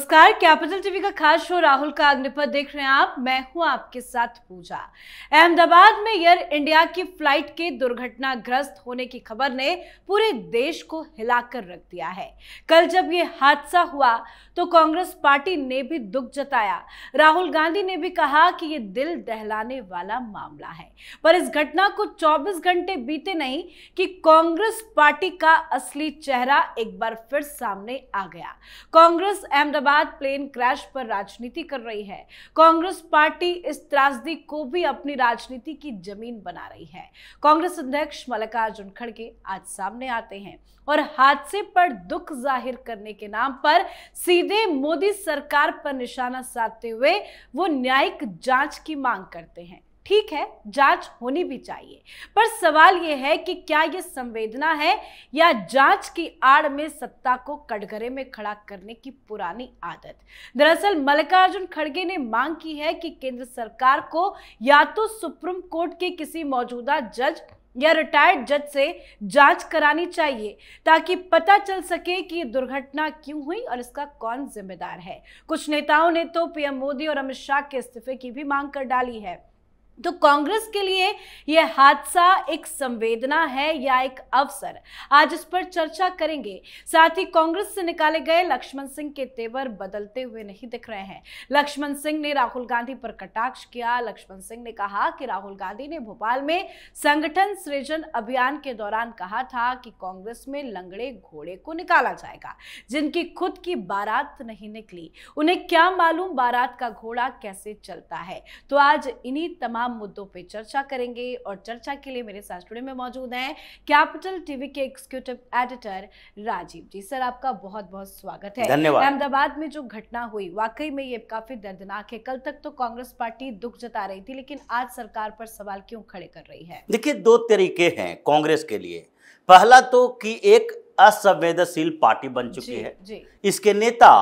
नमस्कार, capital TV का खास शो राहुल का अग्निपथ देख रहे हैं आप। मैं हूं आपके साथ पूजा। अहमदाबाद में एयर इंडिया की फ्लाइट के दुर्घटनाग्रस्त होने की खबर ने पूरे देश को हिलाकर रख दिया है। कल जब ये हादसा हुआ तो कांग्रेस पार्टी ने भी दुख जताया। राहुल गांधी ने भी कहा कि ये दिल दहलाने वाला मामला है। पर इस घटना को 24 घंटे बीते नहीं कि कांग्रेस पार्टी का असली चेहरा एक बार फिर सामने आ गया। कांग्रेस अहमदाबाद प्लेन क्रैश पर राजनीति कर रही है। कांग्रेस पार्टी इस त्रासदी को भी अपनी राजनीति की जमीन बना रही है। कांग्रेस अध्यक्ष मल्लिकार्जुन खड़गे आज सामने आते हैं और हादसे पर दुख जाहिर करने के नाम पर सीधे मोदी सरकार पर निशाना साधते हुए वो न्यायिक जांच की मांग करते हैं। ठीक है, जांच होनी भी चाहिए, पर सवाल यह है कि क्या यह संवेदना है या जांच की आड़ में सत्ता को कटघरे में खड़ा करने की पुरानी आदत। दरअसल मल्लिकार्जुन खड़गे ने मांग की है कि केंद्र सरकार को या तो सुप्रीम कोर्ट के किसी मौजूदा जज या रिटायर्ड जज से जांच करानी चाहिए ताकि पता चल सके कि ये दुर्घटना क्यों हुई और इसका कौन जिम्मेदार है। कुछ नेताओं ने तो पीएम मोदी और अमित शाह के इस्तीफे की भी मांग कर डाली है। तो कांग्रेस के लिए यह हादसा एक संवेदना है या एक अवसर, आज इस पर चर्चा करेंगे। साथ ही कांग्रेस से निकाले गए लक्ष्मण सिंह के तेवर बदलते हुए नहीं दिख रहे हैं। लक्ष्मण सिंह ने राहुल गांधी पर कटाक्ष किया। लक्ष्मण सिंह ने कहा कि राहुल गांधी ने भोपाल में संगठन सृजन अभियान के दौरान कहा था कि कांग्रेस में लंगड़े घोड़े को निकाला जाएगा जिनकी खुद की बारात नहीं निकली। उन्हें क्या मालूम बारात का घोड़ा कैसे चलता है। तो आज इन्हीं तमाम मुद्दों पे चर्चा करेंगे और चर्चा के लिए मेरे साथ स्टूडियो में मौजूद हैं कैपिटल टीवी के एग्जीक्यूटिव एडिटर राजीव जी। सर, आपका बहुत बहुत स्वागत है। धन्यवाद। अहमदाबाद में जो घटना हुई वाकई में ये काफी दर्दनाक है। कल तक तो कांग्रेस पार्टी दुख जता रही थी, लेकिन आज सरकार पर सवाल क्यों खड़े कर रही है? देखिए, दो तरीके हैं कांग्रेस के लिए। पहला तो कि एक असंवेदनशील पार्टी बन चुकी है। इसके नेता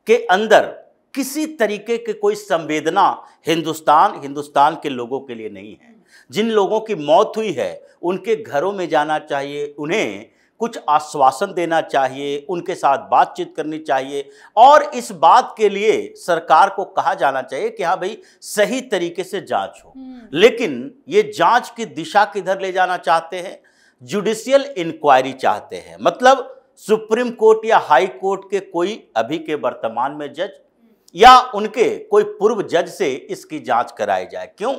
के अंदर किसी तरीके के कोई संवेदना हिंदुस्तान के लोगों के लिए नहीं है। जिन लोगों की मौत हुई है उनके घरों में जाना चाहिए, उन्हें कुछ आश्वासन देना चाहिए, उनके साथ बातचीत करनी चाहिए और इस बात के लिए सरकार को कहा जाना चाहिए कि हाँ भाई, सही तरीके से जांच हो। लेकिन ये जांच की दिशा किधर ले जाना चाहते हैं? जुडिशियल इंक्वायरी चाहते हैं। मतलब सुप्रीम कोर्ट या हाई कोर्ट के कोई अभी के वर्तमान में जज या उनके कोई पूर्व जज से इसकी जांच कराई जाए। क्यों?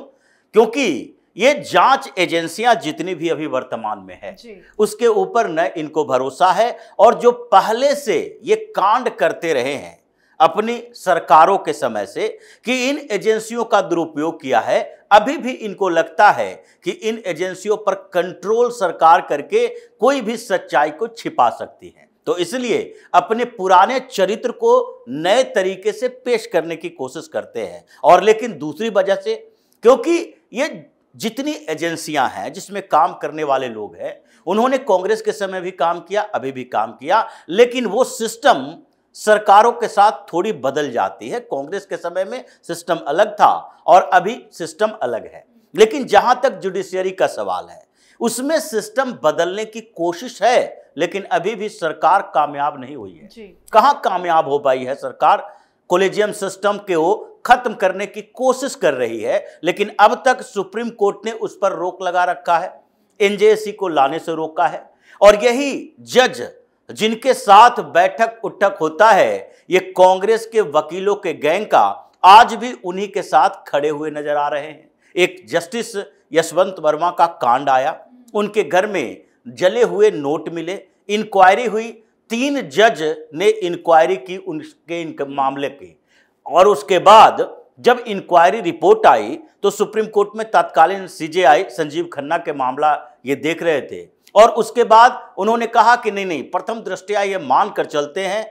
क्योंकि ये जांच एजेंसियां जितनी भी अभी वर्तमान में है उसके ऊपर न इनको भरोसा है और जो पहले से ये कांड करते रहे हैं अपनी सरकारों के समय से कि इन एजेंसियों का दुरुपयोग किया है, अभी भी इनको लगता है कि इन एजेंसियों पर कंट्रोल सरकार करके कोई भी सच्चाई को छिपा सकती है। तो इसलिए अपने पुराने चरित्र को नए तरीके से पेश करने की कोशिश करते हैं। और लेकिन दूसरी वजह से, क्योंकि ये जितनी एजेंसियां हैं जिसमें काम करने वाले लोग हैं, उन्होंने कांग्रेस के समय भी काम किया, अभी भी काम किया, लेकिन वो सिस्टम सरकारों के साथ थोड़ी बदल जाती है। कांग्रेस के समय में सिस्टम अलग था और अभी सिस्टम अलग है। लेकिन जहां तक जुडिशियरी का सवाल है उसमें सिस्टम बदलने की कोशिश है, लेकिन अभी भी सरकार कामयाब नहीं हुई है। कहां कामयाब हो पाई है सरकार? कॉलेजियम सिस्टम के वो खत्म करने की कोशिश कर रही है, लेकिन अब तक सुप्रीम कोर्ट ने उस पर रोक लगा रखा है, एनजेएसी को लाने से रोका है। और यही जज जिनके साथ बैठक उठक होता है ये कांग्रेस के वकीलों के गैंग का, आज भी उन्हीं के साथ खड़े हुए नजर आ रहे हैं। एक जस्टिस यशवंत वर्मा का कांड आया, उनके घर में जले हुए नोट मिले, इंक्वायरी हुई, 3 जज ने इंक्वायरी की उनके मामले की और उसके बाद जब इंक्वायरी रिपोर्ट आई तो सुप्रीम कोर्ट में तत्कालीन सीजेआई संजीव खन्ना के मामला ये देख रहे थे और उसके बाद उन्होंने कहा कि नहीं, प्रथम दृष्टया ये मान कर चलते हैं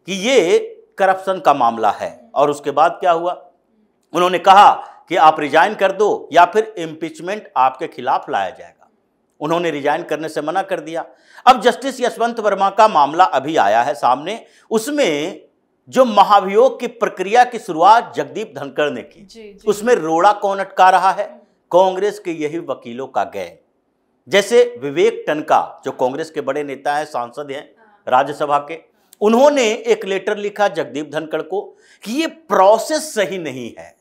कि ये करप्शन का मामला है। और उसके बाद क्या हुआ? उन्होंने कहा कि आप रिजाइन कर दो या फिर इम्पीचमेंट आपके खिलाफ लाया जाएगा। उन्होंने रिजाइन करने से मना कर दिया। अब जस्टिस यशवंत वर्मा का मामला अभी आया है सामने, उसमें जो महाभियोग की प्रक्रिया की शुरुआत जगदीप धनखड़ ने की, उसमें रोड़ा कौन अटका रहा है? कांग्रेस के यही वकीलों का गैंग। जैसे विवेक टनका जो कांग्रेस के बड़े नेता हैं, सांसद हैं राज्यसभा के, उन्होंने एक लेटर लिखा जगदीप धनखड़ को कि ये प्रोसेस सही नहीं है,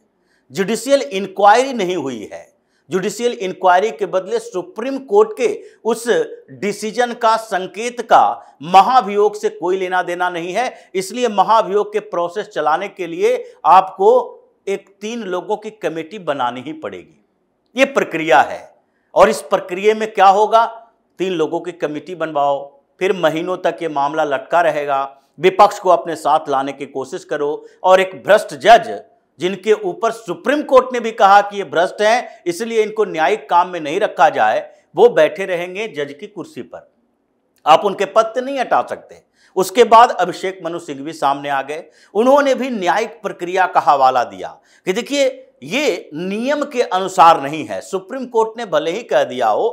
जुडिशियल इंक्वायरी नहीं हुई है। जुडिशियल इंक्वायरी के बदले सुप्रीम कोर्ट के उस डिसीजन का, संकेत का महाभियोग से कोई लेना देना नहीं है। इसलिए महाभियोग के प्रोसेस चलाने के लिए आपको एक 3 लोगों की कमेटी बनानी ही पड़ेगी। ये प्रक्रिया है और इस प्रक्रिया में क्या होगा, 3 लोगों की कमेटी बनवाओ, फिर महीनों तक ये मामला लटका रहेगा, विपक्ष को अपने साथ लाने की कोशिश करो और एक भ्रष्ट जज, जिनके ऊपर सुप्रीम कोर्ट ने भी कहा कि ये भ्रष्ट हैं इसलिए इनको न्यायिक काम में नहीं रखा जाए, वो बैठे रहेंगे जज की कुर्सी पर। आप उनके पद से नहीं हटा सकते। उसके बाद अभिषेक मनु सिंघवी सामने आ गए, उन्होंने भी न्यायिक प्रक्रिया का हवाला दिया कि देखिए ये नियम के अनुसार नहीं है। सुप्रीम कोर्ट ने भले ही कह दिया हो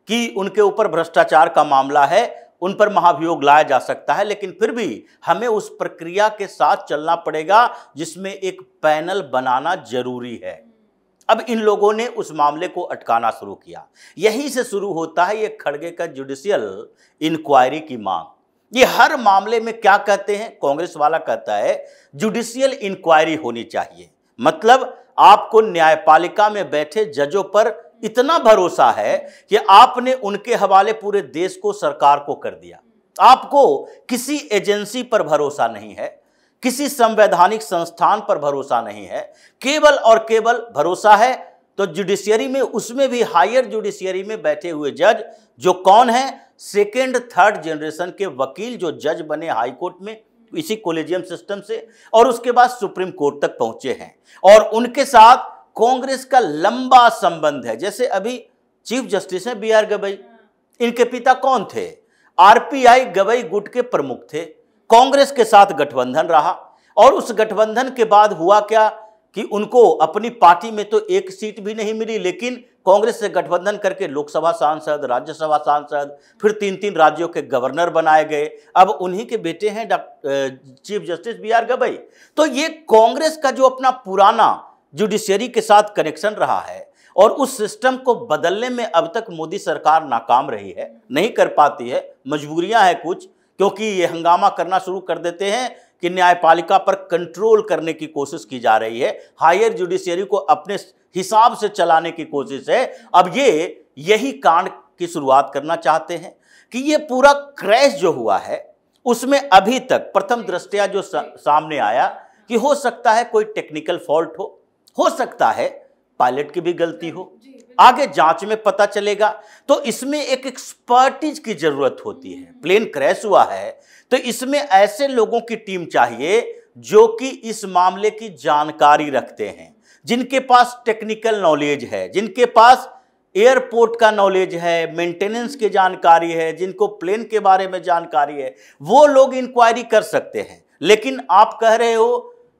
कि उनके ऊपर भ्रष्टाचार का मामला है, उन पर महाभियोग लाया जा सकता है, लेकिन फिर भी हमें उस प्रक्रिया के साथ चलना पड़ेगा जिसमें एक पैनल बनाना जरूरी है। अब इन लोगों ने उस मामले को अटकाना शुरू किया। यहीं से शुरू होता है ये खड़गे का जुडिशियल इंक्वायरी की मांग। ये हर मामले में क्या कहते हैं, कांग्रेस वाला कहता है जुडिशियल इंक्वायरी होनी चाहिए। मतलब आपको न्यायपालिका में बैठे जजों पर इतना भरोसा है कि आपने उनके हवाले पूरे देश को, सरकार को कर दिया। आपको किसी एजेंसी पर भरोसा नहीं है, किसी संवैधानिक संस्थान पर भरोसा नहीं है, केवल और केवल भरोसा है तो जुडिशियरी में, उसमें भी हायर जुडिशियरी में बैठे हुए जज जो कौन है, 2nd 3rd जनरेशन के वकील जो जज बने हाई कोर्ट में इसी कॉलेजियम सिस्टम से, और उसके बाद सुप्रीम कोर्ट तक पहुंचे हैं और उनके साथ कांग्रेस का लंबा संबंध है। जैसे अभी चीफ जस्टिस हैं बी आर गवई, इनके पिता कौन थे, आरपीआई गवई गुट के प्रमुख थे। कांग्रेस के साथ गठबंधन रहा और उस गठबंधन के बाद हुआ क्या कि उनको अपनी पार्टी में तो एक सीट भी नहीं मिली, लेकिन कांग्रेस से गठबंधन करके लोकसभा सांसद, राज्यसभा सांसद, फिर 3-3 राज्यों के गवर्नर बनाए गए। अब उन्हीं के बेटे हैं chief justice B R Gavai. तो ये कांग्रेस का जो अपना पुराना जुडिशियरी के साथ कनेक्शन रहा है और उस सिस्टम को बदलने में अब तक मोदी सरकार नाकाम रही है, नहीं कर पाती है। मजबूरियां हैं कुछ, क्योंकि ये हंगामा करना शुरू कर देते हैं कि न्यायपालिका पर कंट्रोल करने की कोशिश की जा रही है, हायर जुडिशियरी को अपने हिसाब से चलाने की कोशिश है। अब ये यही कांड की शुरुआत करना चाहते हैं कि ये पूरा क्रैश जो हुआ है उसमें अभी तक प्रथम दृष्टया जो सामने आया कि हो सकता है कोई टेक्निकल फॉल्ट हो सकता है पायलट की भी गलती हो, आगे जांच में पता चलेगा। तो इसमें एक एक्सपर्टीज की जरूरत होती है। प्लेन क्रैश हुआ है तो इसमें ऐसे लोगों की टीम चाहिए जो कि इस मामले की जानकारी रखते हैं, जिनके पास टेक्निकल नॉलेज है, जिनके पास एयरपोर्ट का नॉलेज है, मेंटेनेंस की जानकारी है, जिनको प्लेन के बारे में जानकारी है, वो लोग इंक्वायरी कर सकते हैं। लेकिन आप कह रहे हो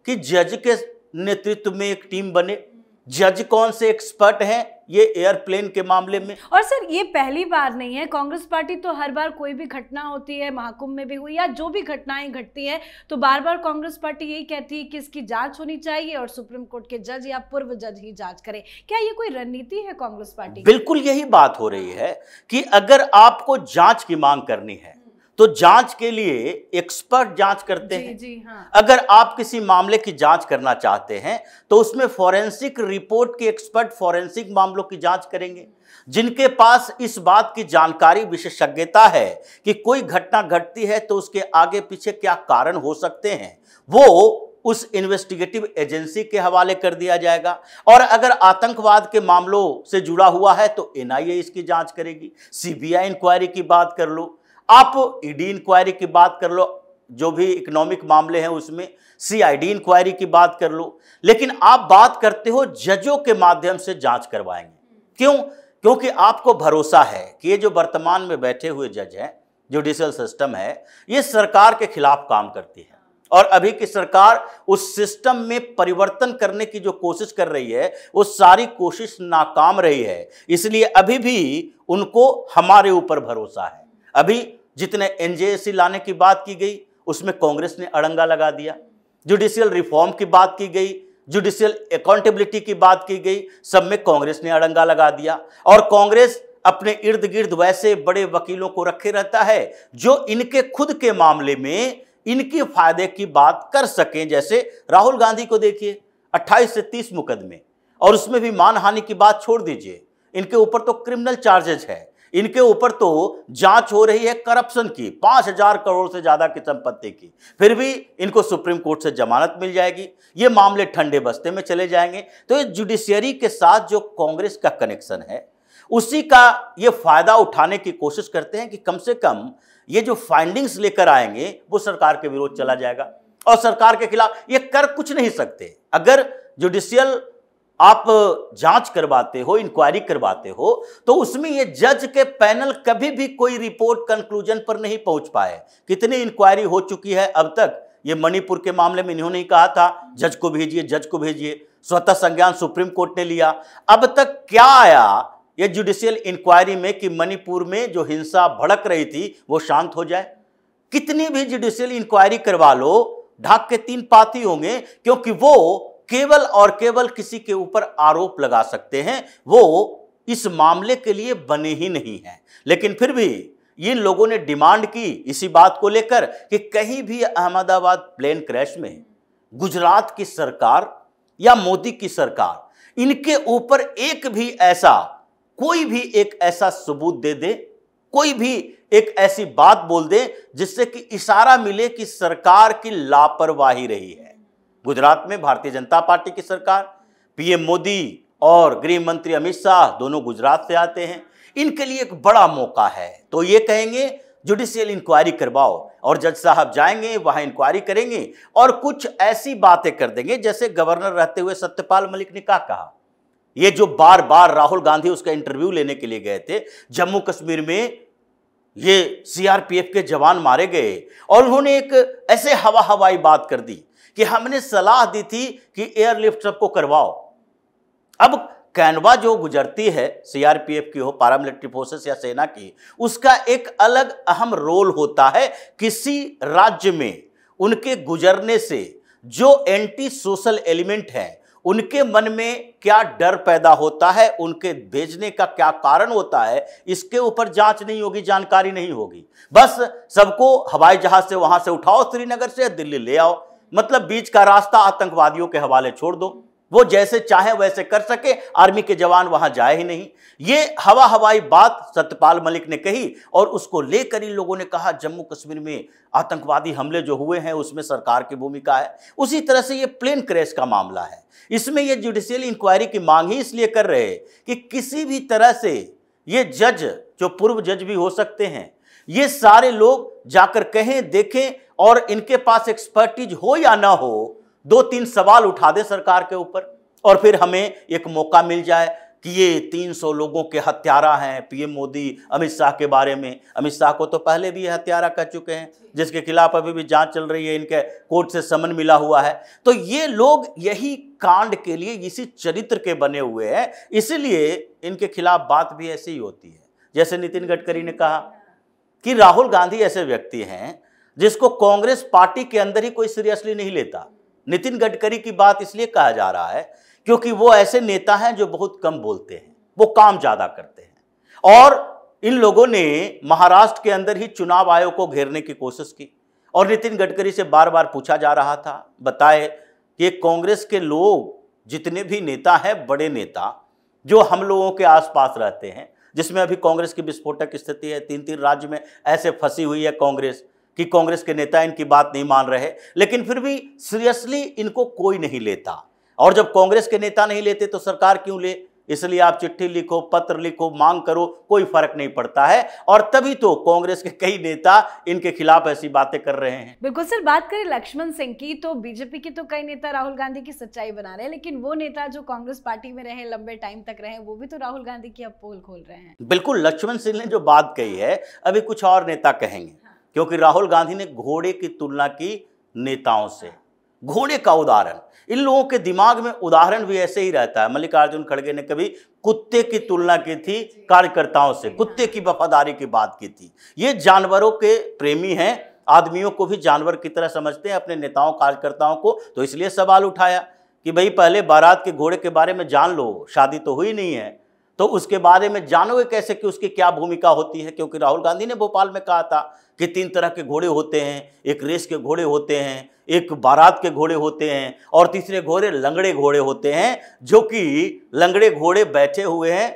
कि जज के नेतृत्व में एक टीम बने। जज कौन से एक्सपर्ट हैं ये एयरप्लेन के मामले में? और सर ये पहली बार नहीं है, कांग्रेस पार्टी तो हर बार कोई भी घटना होती है, महाकुंभ में भी हुई या जो भी घटनाएं घटती हैं तो बार बार कांग्रेस पार्टी यही कहती है कि इसकी जांच होनी चाहिए और सुप्रीम कोर्ट के जज या पूर्व जज ही जांच करें। क्या ये कोई रणनीति है कांग्रेस पार्टी? बिल्कुल यही बात हो रही है कि अगर आपको जांच की मांग करनी है तो जांच के लिए एक्सपर्ट जांच करते हैं। जी हाँ। अगर आप किसी मामले की जांच करना चाहते हैं तो उसमें फॉरेंसिक रिपोर्ट के एक्सपर्ट फॉरेंसिक मामलों की जांच करेंगे, जिनके पास इस बात की जानकारी, विशेषज्ञता है कि कोई घटना घटती है तो उसके आगे पीछे क्या कारण हो सकते हैं, वो उस इन्वेस्टिगेटिव एजेंसी के हवाले कर दिया जाएगा। और अगर आतंकवाद के मामलों से जुड़ा हुआ है तो एनआईए इसकी जांच करेगी। सीबीआई इंक्वायरी की बात कर लो, आप ईडी इंक्वायरी की बात कर लो, जो भी इकोनॉमिक मामले हैं उसमें सीआईडी इंक्वायरी की बात कर लो। लेकिन आप बात करते हो जजों के माध्यम से जांच करवाएंगे। क्यों? क्योंकि आपको भरोसा है कि ये जो वर्तमान में बैठे हुए जज हैं, जुडिशियल सिस्टम है, ये सरकार के खिलाफ काम करती है और अभी की सरकार उस सिस्टम में परिवर्तन करने की जो कोशिश कर रही है वो सारी कोशिश नाकाम रही है। इसलिए अभी भी उनको हमारे ऊपर भरोसा है। अभी जितने एनजेएसी लाने की बात की गई उसमें कांग्रेस ने अड़ंगा लगा दिया, जुडिशियल रिफॉर्म की बात की गई, जुडिशियल अकाउंटेबिलिटी की बात की गई, सब में कांग्रेस ने अड़ंगा लगा दिया। और कांग्रेस अपने इर्द गिर्द वैसे बड़े वकीलों को रखे रहता है जो इनके खुद के मामले में इनके फायदे की बात कर सकें। जैसे राहुल गांधी को देखिए 28 से 30 मुकदमे, और उसमें भी मानहानि की बात छोड़ दीजिए, इनके ऊपर तो क्रिमिनल चार्जेज है, इनके ऊपर तो जांच हो रही है करप्शन की, 5,000 करोड़ से ज्यादा की संपत्ति की, फिर भी इनको सुप्रीम कोर्ट से जमानत मिल जाएगी, ये मामले ठंडे बस्ते में चले जाएंगे। तो ये जुडिशियरी के साथ जो कांग्रेस का कनेक्शन है, उसी का ये फायदा उठाने की कोशिश करते हैं कि कम से कम ये जो फाइंडिंग्स लेकर आएंगे वो सरकार के विरोध चला जाएगा, और सरकार के खिलाफ ये कर कुछ नहीं सकते। अगर जुडिशियल आप जांच करवाते हो, इंक्वायरी करवाते हो, तो उसमें ये जज के पैनल कभी भी कोई रिपोर्ट कंक्लूजन पर नहीं पहुंच पाए। कितनी इंक्वायरी हो चुकी है अब तक। ये मणिपुर के मामले में इन्होंने ही कहा था जज को भेजिए, जज को भेजिए, स्वतः संज्ञान सुप्रीम कोर्ट ने लिया। अब तक क्या आया ये जुडिशियल इंक्वायरी में कि मणिपुर में जो हिंसा भड़क रही थी वो शांत हो जाए? कितनी भी जुडिशियल इंक्वायरी करवा लो, ढाक के 3 पाती होंगे, क्योंकि वो केवल और केवल किसी के ऊपर आरोप लगा सकते हैं, वो इस मामले के लिए बने ही नहीं हैं। लेकिन फिर भी इन लोगों ने डिमांड की इसी बात को लेकर कि कहीं भी अहमदाबाद प्लेन क्रैश में गुजरात की सरकार या मोदी की सरकार, इनके ऊपर कोई भी एक ऐसा सबूत दे दे, कोई भी एक ऐसी बात बोल दे जिससे कि इशारा मिले कि सरकार की लापरवाही रही है। गुजरात में भारतीय जनता पार्टी की सरकार, पीएम मोदी और गृह मंत्री अमित शाह दोनों गुजरात से आते हैं, इनके लिए एक बड़ा मौका है। तो ये कहेंगे जुडिशियल इंक्वायरी करवाओ, और जज साहब जाएंगे वहां इंक्वायरी करेंगे और कुछ ऐसी बातें कर देंगे जैसे गवर्नर रहते हुए सत्यपाल मलिक ने क्या कहा। ये जो बार बार राहुल गांधी उसका इंटरव्यू लेने के लिए गए थे, जम्मू कश्मीर में ये सीआरपीएफ के जवान मारे गए, और उन्होंने एक ऐसे हवाई बात कर दी कि हमने सलाह दी थी कि एयरलिफ्ट सबको करवाओ। अब कैनवा जो गुजरती है, सीआरपीएफ की हो, पैरामिलिट्री फोर्सेस या सेना की, उसका एक अलग अहम रोल होता है। किसी राज्य में उनके गुजरने से जो एंटी सोशल एलिमेंट हैं, उनके मन में क्या डर पैदा होता है, उनके भेजने का क्या कारण होता है, इसके ऊपर जांच नहीं होगी, जानकारी नहीं होगी। बस सबको हवाई जहाज से वहां से उठाओ, श्रीनगर से दिल्ली ले आओ, मतलब बीच का रास्ता आतंकवादियों के हवाले छोड़ दो, वो जैसे चाहे वैसे कर सके, आर्मी के जवान वहां जाए ही नहीं। ये हवाई बात सत्यपाल मलिक ने कही, और उसको लेकर इन लोगों ने कहा जम्मू कश्मीर में आतंकवादी हमले जो हुए हैं उसमें सरकार की भूमिका है। उसी तरह से ये प्लेन क्रैश का मामला है, इसमें ये जुडिशियल इंक्वायरी की मांग ही इसलिए कर रहे हैं कि किसी भी तरह से ये जज, जो पूर्व जज भी हो सकते हैं, ये सारे लोग जाकर कहें, देखें, और इनके पास एक्सपर्टीज हो या ना हो, 2-3 सवाल उठा दे सरकार के ऊपर, और फिर हमें एक मौका मिल जाए कि ये 300 लोगों के हत्यारा हैं। पीएम मोदी अमित शाह के बारे में, अमित शाह को तो पहले भी हत्यारा कह चुके हैं, जिसके खिलाफ अभी भी जांच चल रही है, इनके कोर्ट से समन मिला हुआ है। तो ये लोग यही कांड के लिए, इसी चरित्र के बने हुए हैं, इसलिए इनके खिलाफ बात भी ऐसी ही होती है। जैसे नितिन गडकरी ने कहा कि राहुल गांधी ऐसे व्यक्ति हैं जिसको कांग्रेस पार्टी के अंदर ही कोई सीरियसली नहीं लेता। नितिन गडकरी की बात इसलिए कहा जा रहा है क्योंकि वो ऐसे नेता हैं जो बहुत कम बोलते हैं, वो काम ज्यादा करते हैं। और इन लोगों ने महाराष्ट्र के अंदर ही चुनाव आयोग को घेरने की कोशिश की, और नितिन गडकरी से बार बार पूछा जा रहा था, बताए कि कांग्रेस के लोग जितने भी नेता हैं, बड़े नेता जो हम लोगों के आसपास रहते हैं, जिसमें अभी कांग्रेस की विस्फोटक स्थिति है, 3-3 राज्य में ऐसे फंसी हुई है कांग्रेस कि कांग्रेस के नेता इनकी बात नहीं मान रहे, लेकिन फिर भी सीरियसली इनको कोई नहीं लेता। और जब कांग्रेस के नेता नहीं लेते तो सरकार क्यों ले? इसलिए आप चिट्ठी लिखो, पत्र लिखो, मांग करो, कोई फर्क नहीं पड़ता है, और तभी तो कांग्रेस के कई नेता इनके खिलाफ ऐसी बातें कर रहे हैं। बिल्कुल सर, बात करें लक्ष्मण सिंह की, तो बीजेपी के तो कई नेता राहुल गांधी की सच्चाई बना रहे हैं, लेकिन वो नेता जो कांग्रेस पार्टी में रहे, लंबे टाइम तक रहे, वो भी तो राहुल गांधी की अब पोल खोल रहे हैं। बिल्कुल, लक्ष्मण सिंह ने जो बात कही है, अभी कुछ और नेता कहेंगे, क्योंकि राहुल गांधी ने घोड़े की तुलना की नेताओं से। घोड़े का उदाहरण, इन लोगों के दिमाग में उदाहरण भी ऐसे ही रहता है। मल्लिकार्जुन खड़गे ने कभी कुत्ते की तुलना की थी कार्यकर्ताओं से, कुत्ते की वफादारी की बात की थी। ये जानवरों के प्रेमी हैं, आदमियों को भी जानवर की तरह समझते हैं, अपने नेताओं कार्यकर्ताओं को। तो इसलिए सवाल उठाया कि भाई पहले बारात के घोड़े के बारे में जान लो, शादी तो हुई नहीं है, तो उसके बारे में जानोगे कैसे कि उसकी क्या भूमिका होती है? क्योंकि राहुल गांधी ने भोपाल में कहा था कि 3 तरह के घोड़े होते हैं, एक रेस के घोड़े होते हैं, एक बारात के घोड़े होते हैं और तीसरे घोड़े लंगड़े घोड़े होते हैं, जो कि लंगड़े घोड़े बैठे हुए हैं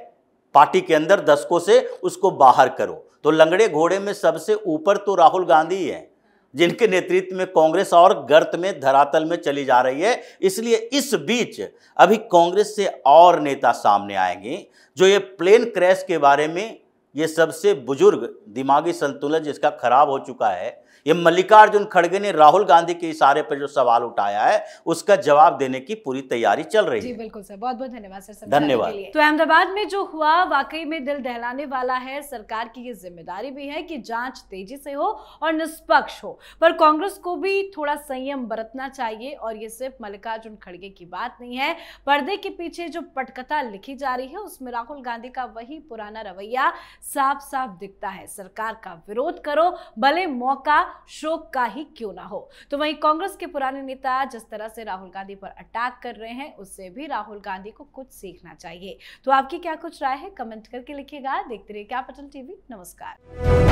पार्टी के अंदर, दशकों से उसको बाहर करो। तो लंगड़े घोड़े में सबसे ऊपर तो राहुल गांधी ही है, जिनके नेतृत्व में कांग्रेस और गर्त में, धरातल में चली जा रही है। इसलिए इस बीच अभी कांग्रेस से और नेता सामने आएंगे जो ये प्लेन क्रैश के बारे में, ये सबसे बुजुर्ग दिमागी संतुलन जिसका खराब हो चुका है, ये मल्लिकार्जुन खड़गे ने राहुल गांधी के इशारे पर जो सवाल उठाया है उसका जवाब देने की पूरी तैयारी चल रही है। जी बिल्कुल सर, बहुत बहुत धन्यवाद सर। धन्यवाद। तो अहमदाबाद में जो हुआ वाकई में दिल दहलाने वाला है। सरकार की ये जिम्मेदारी भी है कि जांच तेजी से हो और निष्पक्ष हो, पर कांग्रेस को भी थोड़ा संयम बरतना चाहिए। और ये सिर्फ मल्लिकार्जुन खड़गे की बात नहीं है, पर्दे के पीछे जो पटकथा लिखी जा रही है उसमें राहुल गांधी का वही पुराना रवैया साफ साफ दिखता है। सरकार का विरोध करो, भले मौका शोक का ही क्यों ना हो। तो वहीं कांग्रेस के पुराने नेता जिस तरह से राहुल गांधी पर अटैक कर रहे हैं, उससे भी राहुल गांधी को कुछ सीखना चाहिए। तो आपकी क्या कुछ राय है, कमेंट करके लिखिएगा। देखते रहिए कैपिटल टीवी। नमस्कार।